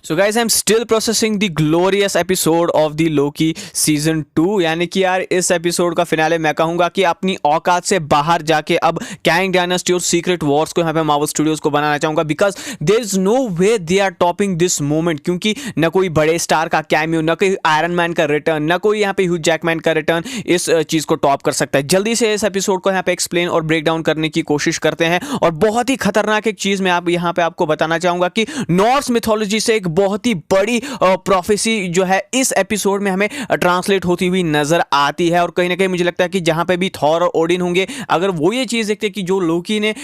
So guys I am still processing the glorious episode of the Loki season 2। यानी कि यार इस episode का फिनाले मैं कहूंगा कि अपनी औकात से बाहर जाके अब कैंग डायनेस्टी और सीक्रेट वॉर्स को यहाँ पे मार्वल स्टूडियोज को बनाना चाहूंगा, because there is no way they are topping this moment. क्योंकि न कोई बड़े स्टार का कैमियो, न कोई आयरन मैन का रिटर्न, न कोई यहाँ पे ह्यू जैकमैन का रिटर्न इस चीज को टॉप कर सकता है। जल्दी से इस एपिसोड को यहाँ पे एक्सप्लेन और ब्रेक डाउन करने की कोशिश करते हैं। और बहुत ही खतरनाक एक चीज मैं आप यहाँ पे आपको बताना चाहूंगा कि नॉर्स मिथोलॉजी से एक बहुत ही बड़ी प्रोफेसी जो है इस एपिसोड में हमें ट्रांसलेट होती हुई नजर आती है। और कहीं ना कहीं मुझे लगता है कि जहां पे भी थॉर और ओडिन होंगे, अगर वो ये चीज देखते कि जो लोकी ने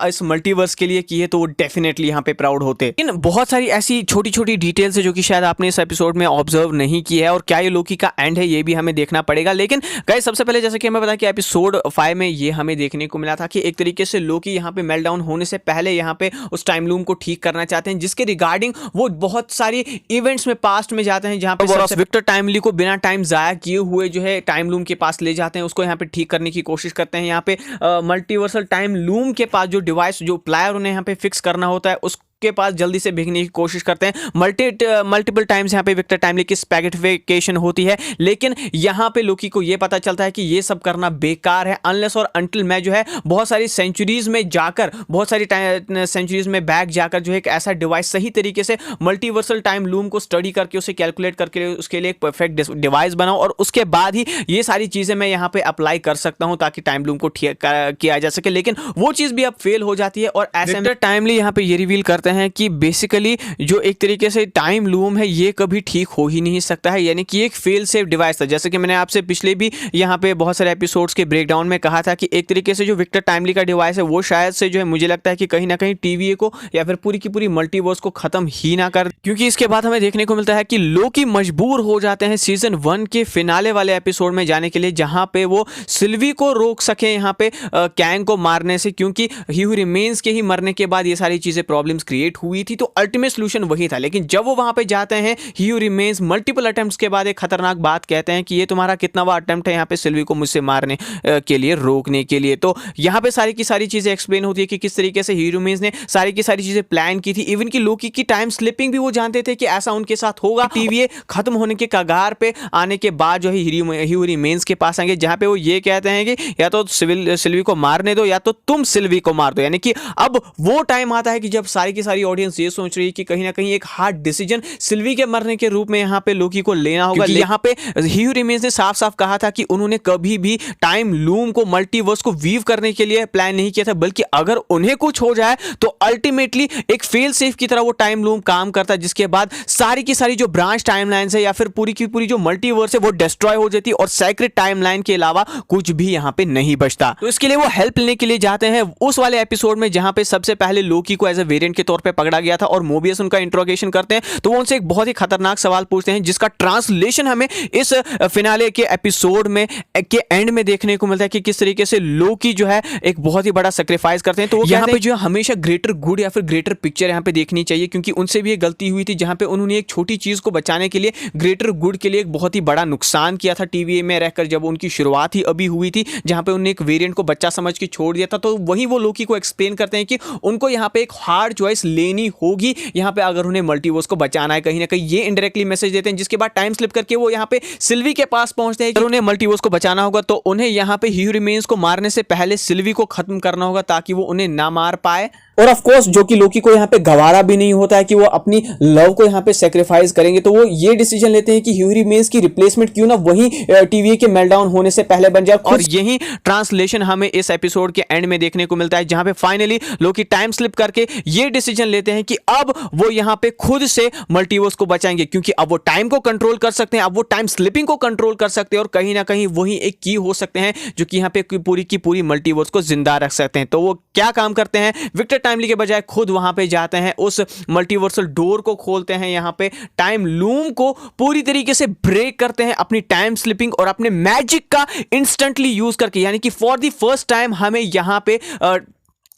इस मल्टीवर्स के लिए की है, तो वो डेफिनेटली यहां पे प्राउड होते। लेकिन बहुत सारी ऐसी छोटी छोटी डिटेल्स है जो कि शायद आपने इस एपिसोड में ऑब्जर्व नहीं की है, और क्या ये लोकी का एंड है ये भी हमें देखना पड़ेगा। लेकिन गाइस सबसे पहले जैसे कि हमें पता कि एपिसोड 5 में ये हमें देखने को मिला था कि एक तरीके से लोकी यहाँ पे मेल्टडाउन होने से पहले यहाँ पे उस टाइम लूम को ठीक करना चाहते हैं, जिसके रिगार्डिंग वो बहुत सारी इवेंट्स में पास्ट में जाते हैं, जहां पे विक्टर टाइमली को बिना टाइम जाया किए हुए जो है टाइम लूम के पास ले जाते हैं, उसको यहाँ पे ठीक करने की कोशिश करते हैं। यहाँ पे मल्टीवर्सल टाइम लूम के पास जो डिवाइस, जो प्लायर उन्हें यहाँ पे फिक्स करना होता है, उस के पास जल्दी से भेजने की कोशिश करते हैं। मल्टीपल टाइम्स यहाँ पे विक्टर टाइमली की स्पैगेटिफिकेशन होती है। लेकिन यहाँ पे लोकी को ये पता चलता है कि ये सब करना बेकार है, अनलेस और अंटिल मैं जो है बहुत सारी सेंचुरीज में जाकर, बहुत सारी सेंचुरीज में बैक जाकर जो है एक ऐसा डिवाइस सही तरीके से मल्टीवर्सल टाइम लूम को स्टडी करके उसे कैलकुलेट करके उसके लिए एक परफेक्ट डिवाइस बनाऊं, और उसके बाद ही ये सारी चीजें मैं यहाँ पे अप्लाई कर सकता हूं ताकि टाइम लूम को ठीक किया जा सके। लेकिन वो चीज भी अब फेल हो जाती है, और ऐसे में टाइमली यहाँ पे ये रिवील करते हैं कि बेसिकली जो एक तरीके से टाइम लूम है ये कभी ठीक हो ही नहीं सकता है, यानी कि एक फेल सेफ डिवाइस था। जैसे कि मैंने आपसे पिछले भी यहाँ पे बहुत सारे एपिसोड्स के ब्रेकडाउन में कहा था कि एक तरीके से जो विक्टर टाइमली का डिवाइस है वो शायद से जो है मुझे लगता है कि कहीं ना कहीं टीवीए को या फिर पूरी की पूरी मल्टीवर्स को खत्म ही ना कर, क्योंकि इसके बाद हमें देखने को मिलता है कि लोकी मजबूर हो जाते हैं सीजन 1 के फिनाले वाले एपिसोड में जाने के लिए, जहां पे वो सिल्वी को रोक सके यहाँ पे कैंग को मारने से, क्योंकि ही हू रिमेन्स के ही मरने के बाद ये सारी चीजें प्रॉब्लम्स क्रिएट हुई थी, तो अल्टीमेट सॉल्यूशन वही था। लेकिन जब वो वहां पे जाते हैं, ही हू रिमेन्स मल्टीपल अटेम्प्ट्स के बाद एक खतरनाक बात कहते हैं कि ये तुम्हारा कितनावा अटेम्प्ट है यहाँ पे सिल्वी को मुझसे मारने के लिए, रोकने के लिए। तो यहाँ पे सारी की सारी चीजें एक्सप्लेन होती है कि किस तरीके से ही हू रिमेन्स ने सारी की सारी चीजें प्लान की थी। इवन की लोकी की टाइम स्लिपिंग भी वो जानते थे कि ऐसा उनके साथ होगा। टीवीए खत्म होने के कगार पे आने के बाद जो है ही हू रिमेन्स के पास आएंगे, जहां पे वो ये कहते हैं कि या तो सिल्वी को मारने दो या तो तुम सिल्वी को मार दो। यानी कि अब वो टाइम आता है कि जब सारी की सारी ऑडियंस ये सोच रही है कि कहीं ना कहीं एक हार्ड डिसीजन सिल्वी के मरने के रूप में यहाँ पे लोकी को लेना होगा। यहाँ पे ही हू रिमेन्स ने साफ साफ कहा था कि उन्होंने कभी भी टाइम लूम को, मल्टीवर्स को वीव करने के लिए प्लान नहीं किया था, बल्कि अगर उन्हें कुछ हो जाए तो अल्टीमेटली एक फेल सेफ की तरह वो टाइम लूम काम करता है, जिसके बाद सारी की सारी जो ब्रांच टाइमलाइंस है या फिर पूरी की पूरी जो मल्टीवर्स है वो डिस्ट्रॉय हो जाती है, और सेक्रेट टाइमलाइन के अलावा कुछ भी यहाँ पे नहीं बचता। तो इसके लिए वो हेल्प लेने के लिए जाते हैं उस वाले एपिसोड में जहां पे सबसे पहले लोकी को एज ए वेरिएंट के तौर पे पकड़ा गया था, और मोबियस उनका इंट्रोगेशन करते हैं। तो वो उनसे एक बहुत ही खतरनाक सवाल पूछते हैं, जिसका ट्रांसलेशन हमें इस फिनाले के एपिसोड में के एंड में देखने को मिलता है कि किस तरीके से लोकी जो है एक बहुत ही बड़ा सैक्रिफाइस करते हैं। तो यहाँ पे जो है हमेशा ग्रेटर गुड या फिर ग्रेटर पिक्चर यहाँ पे देखनी चाहिए, क्योंकि उनसे भी एक गलती हुई थी जहां पे उन्होंने एक छोटी चीज को बचाने के लिए ग्रेटर गुड के लिए एक बहुत ही बड़ा नुकसान किया था टीवीए में रहकर, जब उनकी शुरुआत ही अभी हुई थी, जहां पे उन्होंने एक वेरिएंट को बच्चा समझ के छोड़ दिया था। तो वही वो लोकी को एक्सप्लेन करते हैं कि उनको यहाँ पे एक हार्ड चॉइस लेनी होगी यहाँ पे अगर उन्हें मल्टीवर्स को बचाना है। कहीं ना कहीं ये इनडायरेक्टली मैसेज देते हैं, जिसके बाद टाइम स्लिप करके वो यहाँ पे सिल्वी के पास पहुंचते हैं। अगर उन्हें मल्टीवर्स को बचाना होगा तो उन्हें यहाँ पे ही हू रिमेन्स को मारने से पहले सिल्वी को खत्म करना होगा, ताकि वो उन्हें ना मार पाए। और ऑफ कोर्स जो कि लोकी को यहाँ पे गवारा भी नहीं होता है कि वो अपनी लव को यहाँ पे सेक्रीफाइस करेंगे, तो वो ये डिसीजन लेते हैं कि ही हू रिमेन्स की रिप्लेसमेंट क्यों ना वही टीवीए के मेल्टडाउन होने से पहले बन जाए। और यही ट्रांसलेशन हमें इस एपिसोड के एंड में देखने को मिलता है, जहां पे फाइनली लोकी टाइम स्लिप करके ये डिसीजन लेते हैं कि अब वो यहाँ पे खुद से मल्टीवर्स को बचाएंगे, क्योंकि अब वो टाइम को कंट्रोल कर सकते हैं, अब वो टाइम स्लिपिंग को कंट्रोल कर सकते हैं, और कहीं ना कहीं वही एक की हो सकते हैं जो कि यहाँ पे पूरी की पूरी मल्टीवर्स को जिंदा रख सकते हैं। तो वो क्या काम करते हैं, विक्टर टाइमली के बजाय खुद वहां पे जाते हैं, उस मल्टीवर्सल डोर को खोलते हैं, यहाँ पे टाइम लूम को पूरी तरीके से ब्रेक करते हैं अपनी टाइम स्लिपिंग और अपने मैजिक का इंस्टेंटली यूज करके। यानी कि फॉर द फर्स्ट टाइम हमें यहाँ पे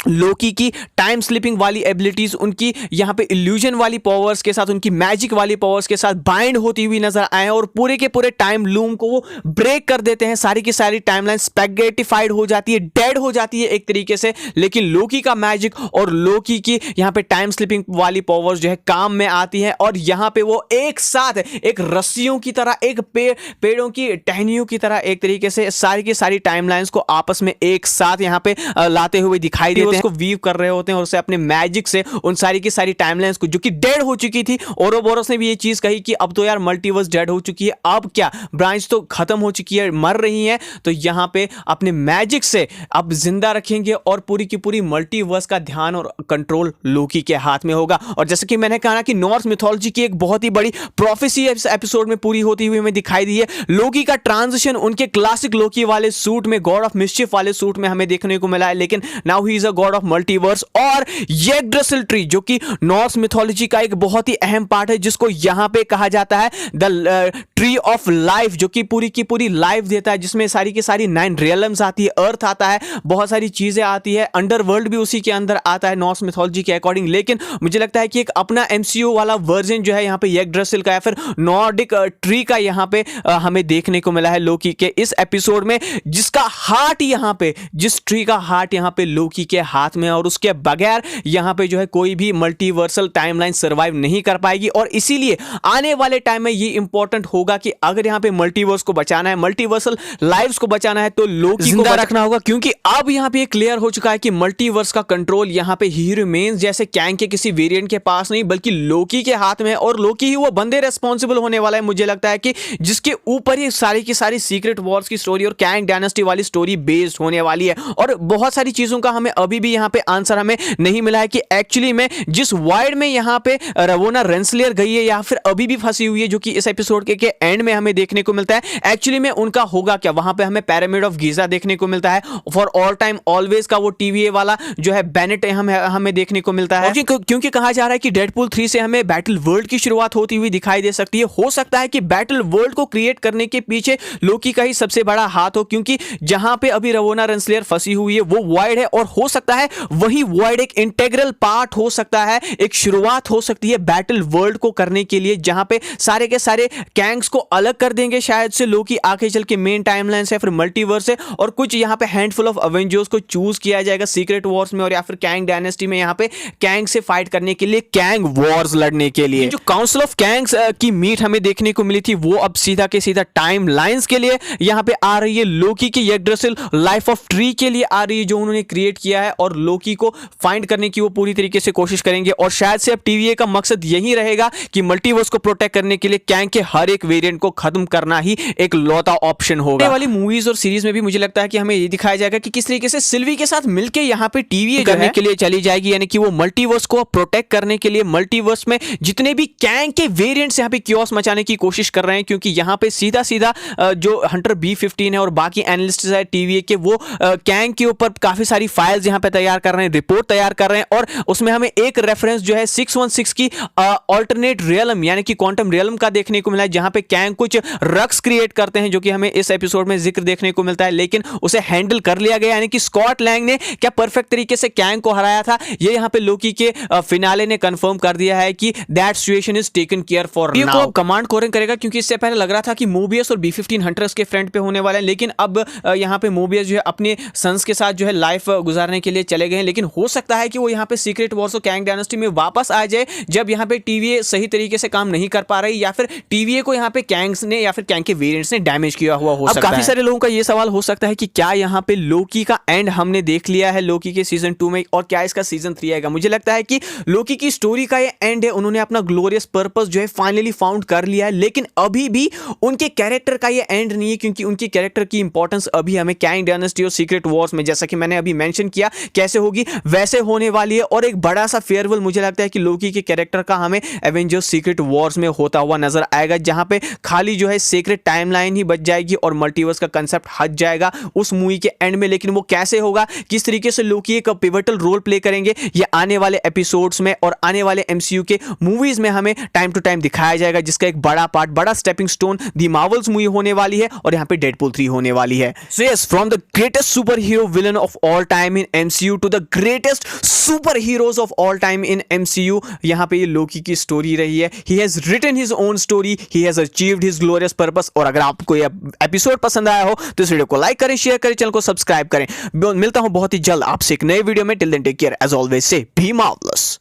लोकी की टाइम स्लिपिंग वाली एबिलिटीज, उनकी यहाँ पे इल्यूजन वाली पावर्स के साथ, उनकी मैजिक वाली पावर्स के साथ बाइंड होती हुई नजर आए और पूरे के पूरे टाइम लूम को वो ब्रेक कर देते हैं। सारी की सारी टाइमलाइन स्पैगेटिफाइड हो जाती है, डेड हो जाती है एक तरीके से। लेकिन लोकी का मैजिक और लोकी की यहाँ पे टाइम स्लिपिंग वाली पावर्स जो है काम में आती है और यहाँ पे वो एक साथ एक रस्सियों की तरह, एक पेड़ों की टहनियों की तरह एक तरीके से सारी की सारी टाइमलाइंस को आपस में एक साथ यहाँ पे लाते हुए दिखाई देते हैं, उसको वीव कर रहे होते हैं और उसे अपने मैजिक से उन सारी की सारी टाइमलाइंस को, जो कि डेड हो चुकी थी। ओरोबोरोस ने भी ये चीज कही कि अब तो यार मल्टीवर्स डेड हो चुकी है, अब क्या, ब्रांच तो खत्म हो चुकी है, मर रही है, तो यहां पे अपने मैजिक से अब जिंदा रखेंगे और पूरी की पूरी मल्टीवर्स का ध्यान और कंट्रोल लोकी के हाथ में होगा। और जैसे कि मैंने कहा ना कि नॉर्स मिथोलॉजी की एक बहुत ही बड़ी प्रोफेसी इस एपिसोड में पूरी होती हुई हमें दिखाई दी है। लोकी का ट्रांजिशन उनके क्लासिक लोकी वाले सूट में, गॉड ऑफ मिस्चिफ वाले सूट में हमें देखने को मिला है, लेकिन now he is a God of multiverse. और येगड्रेसिल ट्री, जो कि नॉर्स मिथोलॉजी का एक बहुत ही अहम पार्ट है, जिसको यहां पे कहा जाता है द ट्री ऑफ लाइफ, जो कि पूरी की पूरी लाइफ देता है, जिसमें सारी की सारी 9 रियलम्स आती है, अर्थ आता है, बहुत सारी चीजें आती है, अंडरवर्ल्ड भी उसी के अंदर आता है नॉर्स मिथोलॉजी के अकॉर्डिंग। लेकिन मुझे लगता है कि एक अपना एमसीयू वाला वर्जन जो है यहाँ पे येगड्रेसिल का या फिर नॉर्डिक ट्री का यहाँ पे हमें देखने को मिला है लोकी के इस एपिसोड में, जिसका हार्ट यहाँ पे, जिस ट्री का हार्ट यहाँ पे लोकी के हाथ में, और उसके बगैर यहाँ पे जो है कोई भी मल्टीवर्सल टाइमलाइन सर्वाइव नहीं कर पाएगी। और इसीलिए आने वाले टाइम में ये इंपॉर्टेंट होगा कि अगर यहाँ पे मल्टीवर्स को बचाना है, मल्टीवर्सल लाइव्स को बचाना है, तो लोकी को जिंदा रखना होगा, क्योंकि अब यहाँ पे क्लियर हो चुका है कि मल्टीवर्स का कंट्रोल यहाँ पे ही रिमेन्स जैसे कैंग के किसी वेरिएंट के पास नहीं, बल्कि लोकी के हाथ में। और लोकी ही वो बंदे रेस्पॉन्सिबल होने वाला है, मुझे लगता है कि जिसके ऊपर ये सारी की सारी सीक्रेट वॉर्स की स्टोरी और कैंग डायनेस्टी वाली स्टोरी बेस्ड होने वाली है। और बहुत सारी चीजों का हमें अभी भी यहाँ पे आंसर हमें नहीं मिला है कि एक्चुअली में जिस वाइड में यहाँ पे रवोना रेंसलियर गई है या फिर अभी भी फंसी हुई है, जो कि इस एपिसोड के एंड में हमें देखने को मिलता है, एक्चुअली में उनका होगा क्या। वहां पे हमें पिरामिड ऑफ गीजा देखने को मिलता है, फॉर ऑल टाइम ऑलवेज का वो टीवीए वाला जो है बेनेट हमें देखने को मिलता है, क्योंकि कहा जा रहा है कि डेडपूल 3 से हमें बैटल वर्ल्ड की शुरुआत होती हुई दिखाई दे सकती है। हो सकता है कि बैटल वर्ल्ड को क्रिएट करने के पीछे लोकी का ही सबसे बड़ा हाथ हो, क्योंकि जहां पे अभी रवोना रेंसलियर फंसी हुई है वो वॉइड है, और हो सकता है वही वॉइड एक इंटीग्रल पार्ट हो सकता है, एक शुरुआत हो सकती है बैटल वर्ल्ड को करने के लिए, जहां पे सारे के सारे कैंग्स को अलग कर देंगे शायद से लोकी आगे चल के मेन टाइमलाइन से, फिर मल्टीवर्स से, और कुछ यहां पे हैंडफुल ऑफ अवेंजर्स को चूज किया जाएगा सीक्रेट वॉर्स में और या फिर कैंग डायनेस्टी में, यहां पे कैंग से फाइट करने के लिए, कैंग वॉर्स लड़ने के लिए। जो काउंसिल ऑफ कैंग्स की मीट हमें देखने को मिली थी, वो अब सीधा के सीधा टाइम लाइंस के लिए यहां पे आ रही है, लोकी की येगड्रेसिल लाइफ ऑफ ट्री के लिए आ रही है जो उन्होंने क्रिएट किया है, और लोकी को फाइंड करने की वो पूरी तरीके से कोशिश करेंगे। और शायद से अब टीवीए का मकसद यही रहेगा कि मल्टीवर्स को प्रोटेक्ट करने के लिए कैंग के हर एक वेरिएंट को खत्म करना ही एक लौता ऑप्शन होगा। वाली मूवीज और सीरीज में भी मुझे लगता है कि हमें ये दिखाया जाएगा कि किस तरीके से सिल्वी के साथ मिलकर यहां पे टीवीए करने के लिए चली जाएगी, यानी कि वो मल्टीवर्स को प्रोटेक्ट करने के लिए मल्टीवर्स में जितने भी कैंग के वेरिएंट्स यहां पे क्योस मचाने की कोशिश कर रहे हैं, क्योंकि यहां पे सीधा सीधा जो हंटर B15 है और बाकी एनालिस्ट है टीवीए के, वो कैंग के ऊपर काफी सारी फाइल्स यहां पे तैयार कर रहे हैं, रिपोर्ट तैयार कर रहे हैं, और उसमें हमें एक रेफरेंस जो है 616 की अल्टरनेट रियलम यानी कि क्वांटम रियलम का देखने को मिला है, जहां पे कैंग कुछ रक्स क्रिएट करते हैं, जो कि हमें इस एपिसोड में जिक्र देखने को मिलता है, लेकिन उसे हैंडल कर लिया गया, यानी कि स्कॉट लैंग ने क्या परफेक्ट तरीके से कैंग को हराया था, ये यहां पे लोकी के फिनाले ने कंफर्म कर दिया है कि that situation is taken care for now. Command कोरन करेगा, क्योंकि इससे पहले लग रहा था कि मोबियस और B15 हंटर्स के फ्रंट पे होने वाला है, लेकिन अब यहां पे मोबियस जो है अपने सन्स के साथ जो है लाइफ गुजारने के लिए चले गए हैं, लेकिन हो सकता है कि वो यहां पे सीक्रेट वॉर्स और कैंग डायनेस्टी में वापस आ जाए, जब यहां पे टीवीए सही तरीके से काम नहीं कर पा रही, या फिर टीवीए को यहां पे कैंग्स ने या फिर कैंग के वेरिएंट्स ने डैमेज किया हुआ हो सकता है। काफी सारे लोगों का ये सवाल हो सकता है कि क्या यहां पे लोकी का एंड हमने देख लिया है लोकी के सीजन 2 में, और क्या इसका सीजन 3 आएगा। मुझे लगता है कि लोकी की स्टोरी का ये एंड है, उन्होंने अपना ग्लोरियस पर्पस जो है फाइनली फाउंड कर लिया है, लेकिन अभी भी उनके कैरेक्टर का ये एंड नहीं है, क्योंकि उनके कैरेक्टर की इंपॉर्टेंस अभी हमें कैंग डायनेस्टी और सीक्रेट वॉर्स में, जैसा कि मैंने अभी मेंशन किया, कैसे होगी वैसे होने वाली है। और एक बड़ा सा फेयरवेल मुझे लगता है कि लोकी के कैरेक्टर का हमें एवेंजर्स सीक्रेट वॉर्स में होता हुआ नजर आएगा, जहां पे खाली जो है सीक्रेट टाइमलाइन ही बच जाएगी और मल्टीवर्स का कंसेप्ट हट जाएगा उस मूवी के एंड में। लेकिन वो कैसे होगा, किस तरीके से लोकी एक पिवटल रोल प्ले करेंगे, ये आने वाले एपिसोड्स में और आने वाले एमसीयू के मूवीज में हमें टाइम टू टाइम दिखाया जाएगा, जिसका एक बड़ा पार्ट, बड़ा स्टेपिंग स्टोन दी मार्वल्स मूवी होने वाली है, और यहां पे डेडपूल 3 होने वाली है। So yes, from the greatest super hero villain of all time in MCU to the greatest super heroes of all time in MCU। यहाँ पे ये लोकी की स्टोरी रही है। He has written his own story, he has achieved his glorious purpose. और अगर आपको ये एपिसोड पसंद आया हो तो इस वीडियो को लाइक करें, शेयर करें, चैनल को सब्सक्राइब करें। मिलता हूं बहुत ही जल्द आपसे एक नए वीडियो में। Till then take care, as always say be marvellous.